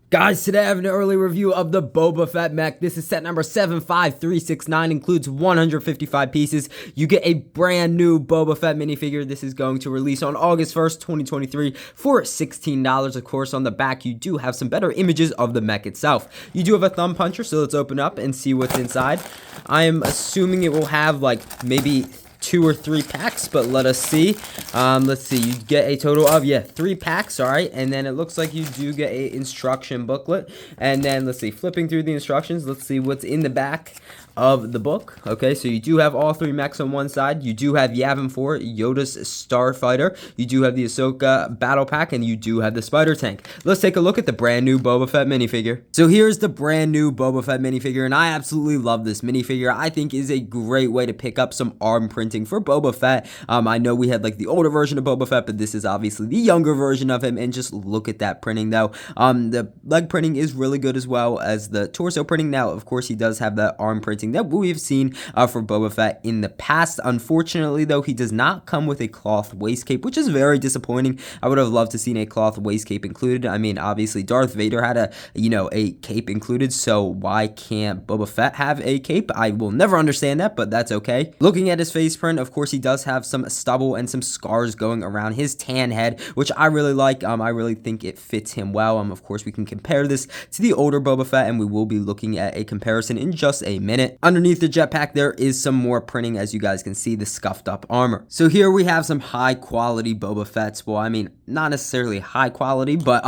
Guys, today I have an early review of the Boba Fett Mech. This is set number 75369, includes 155 pieces. You get a brand new Boba Fett minifigure. This is going to release on August 1st, 2023 for $16. Of course, on the back, you do have some better images of the mech itself. You do have a thumb puncher, so let's open up and see what's inside. I am assuming it will have like maybe 2 or 3 packs, but let us see. Let's see, you get a total of 3 packs. All right, and then it looks like you do get a instruction booklet, and then let's see, flipping through the instructions, let's see what's in the back of the book. Okay, so you do have all 3 mechs on one side. You do have Yavin 4, Yoda's Starfighter. You do have the Ahsoka Battle Pack, and you do have the Spider Tank. Let's take a look at the brand new Boba Fett minifigure. So here's the brand new Boba Fett minifigure, and I absolutely love this minifigure. I think is a great way to pick up some arm printing for Boba Fett. I know we had like the older version of Boba Fett, but this is obviously the younger version of him, and just look at that printing though. The leg printing is really good as well as the torso printing. Now, of course, he does have that arm printing that we've seen for Boba Fett in the past. Unfortunately, though, he does not come with a cloth waist cape, which is very disappointing. I would have loved to seen a cloth waist cape included. I mean, obviously, Darth Vader had a cape included, so why can't Boba Fett have a cape? I will never understand that, but that's okay. Looking at his face print, of course, he does have some stubble and some scars going around his tan head, which I really like. I really think it fits him well. Of course, we can compare this to the older Boba Fett, and we will be looking at a comparison in just a minute. Underneath the jetpack, there is some more printing, as you guys can see, the scuffed up armor. So here we have some high quality Boba Fetts. Well, I mean, not necessarily high quality, but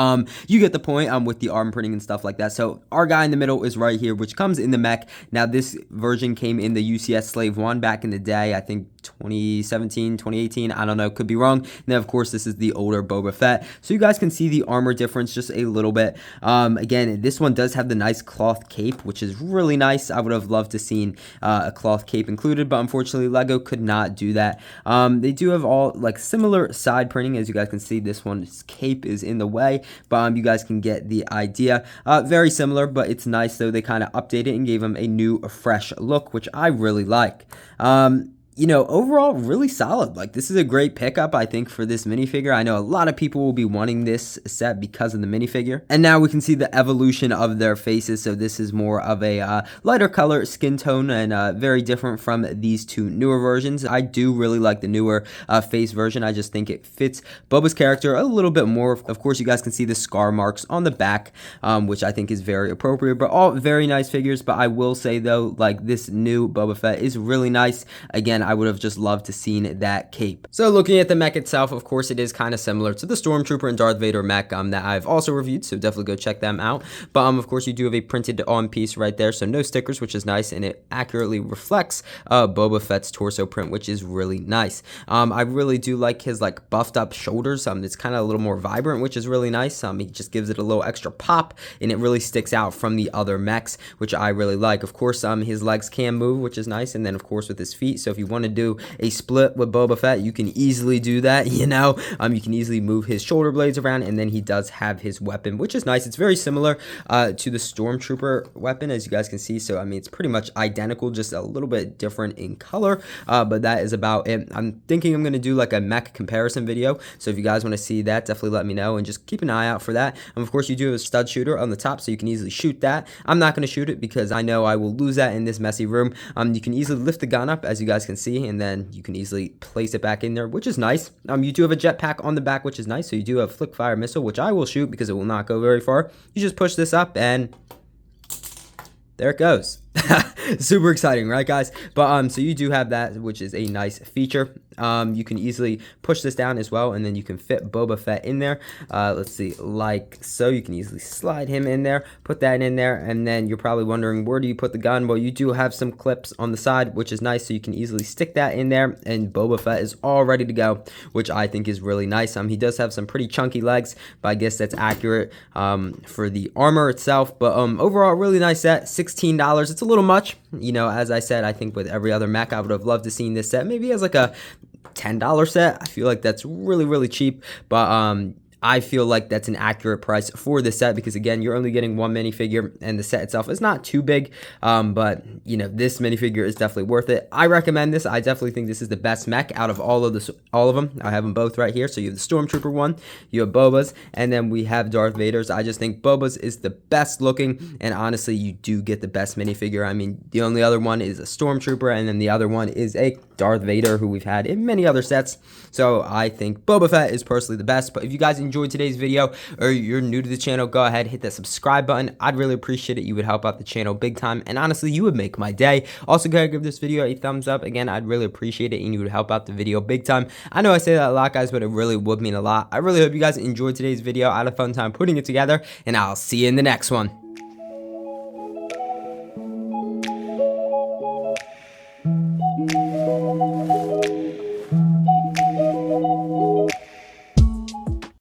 you get the point with the arm printing and stuff like that. So our guy in the middle is right here, which comes in the mech. Now, this version came in the UCS Slave 1 back in the day, I think 2017, 2018, I don't know, could be wrong. And then, of course, this is the older Boba Fett. So you guys can see the armor difference just a little bit. Again, this one does have the nice cloth cape, which is really nice. I would have loved to seen a cloth cape included, but unfortunately, Lego could not do that. They do have all like similar side printing. As you guys can see, this one's cape is in the way, but you guys can get the idea. Very similar, but it's nice though. They kind of updated it and gave him a new, fresh look, which I really like. Overall, really solid. Like, this is a great pickup, I think, for this minifigure. I know a lot of people will be wanting this set because of the minifigure. And now we can see the evolution of their faces. So this is more of a lighter color skin tone and very different from these 2 newer versions. I do really like the newer face version. I just think it fits Boba's character a little bit more. Of course, you guys can see the scar marks on the back, which I think is very appropriate. But all very nice figures. But I will say, though, like, this new Boba Fett is really nice. Again, I would have just loved to seen that cape. So looking at the mech itself, of course, it is kind of similar to the Stormtrooper and Darth Vader mech that I've also reviewed, so definitely go check them out. But of course, you do have a printed on piece right there, so no stickers, which is nice, and it accurately reflects Boba Fett's torso print, which is really nice. I really do like his like buffed up shoulders. It's kind of a little more vibrant, which is really nice. He just gives it a little extra pop, and it really sticks out from the other mechs, which I really like. Of course, his legs can move, which is nice, and then of course with his feet. So if you want to do a split with Boba Fett, you can easily do that. You can easily move his shoulder blades around, and then he does have his weapon, which is nice. It's very similar to the Stormtrooper weapon, as you guys can see. So I mean, it's pretty much identical, just a little bit different in color, but that is about it. I'm thinking I'm going to do like a mech comparison video, so if you guys want to see that, definitely let me know, and just keep an eye out for that. And of course, you do have a stud shooter on the top, so you can easily shoot that. I'm not going to shoot it because I know I will lose that in this messy room. You can easily lift the gun up, as you guys can see, and then you can easily place it back in there, which is nice. You do have a jetpack on the back, which is nice. So you do have flick fire missile, which I will shoot because it will not go very far. You just push this up and there it goes. Super exciting, right, guys? But so you do have that, which is a nice feature. You can easily push this down as well, and then you can fit Boba Fett in there. Let's see, like so. You can easily slide him in there, put that in there, and then you're probably wondering, where do you put the gun? Well, you do have some clips on the side, which is nice, so you can easily stick that in there, and Boba Fett is all ready to go, which I think is really nice. He does have some pretty chunky legs, but I guess that's accurate for the armor itself. But overall, really nice set. $16. It's a little much. As I said, I think with every other mech, I would have loved to seen this set maybe as like a $10 set. I feel like that's really, really cheap, but I feel like that's an accurate price for the set because, again, you're only getting one minifigure and the set itself is not too big, but, you know, this minifigure is definitely worth it. I recommend this. I definitely think this is the best mech out of all of them. I have them both right here. So you have the Stormtrooper one, you have Boba's, and then we have Darth Vader's. I just think Boba's is the best looking, and honestly, you do get the best minifigure. I mean, the only other one is a Stormtrooper, and then the other one is a Darth Vader, who we've had in many other sets. So I think Boba Fett is personally the best. But if you guys enjoyed today's video or you're new to the channel, go ahead, hit that subscribe button. I'd really appreciate it. You would help out the channel big time, and honestly, you would make my day. Also, go ahead, give this video a thumbs up. Again, I'd really appreciate it, and you would help out the video big time. I know I say that a lot, guys, but it really would mean a lot. I really hope you guys enjoyed today's video. I had a fun time putting it together, and I'll see you in the next one.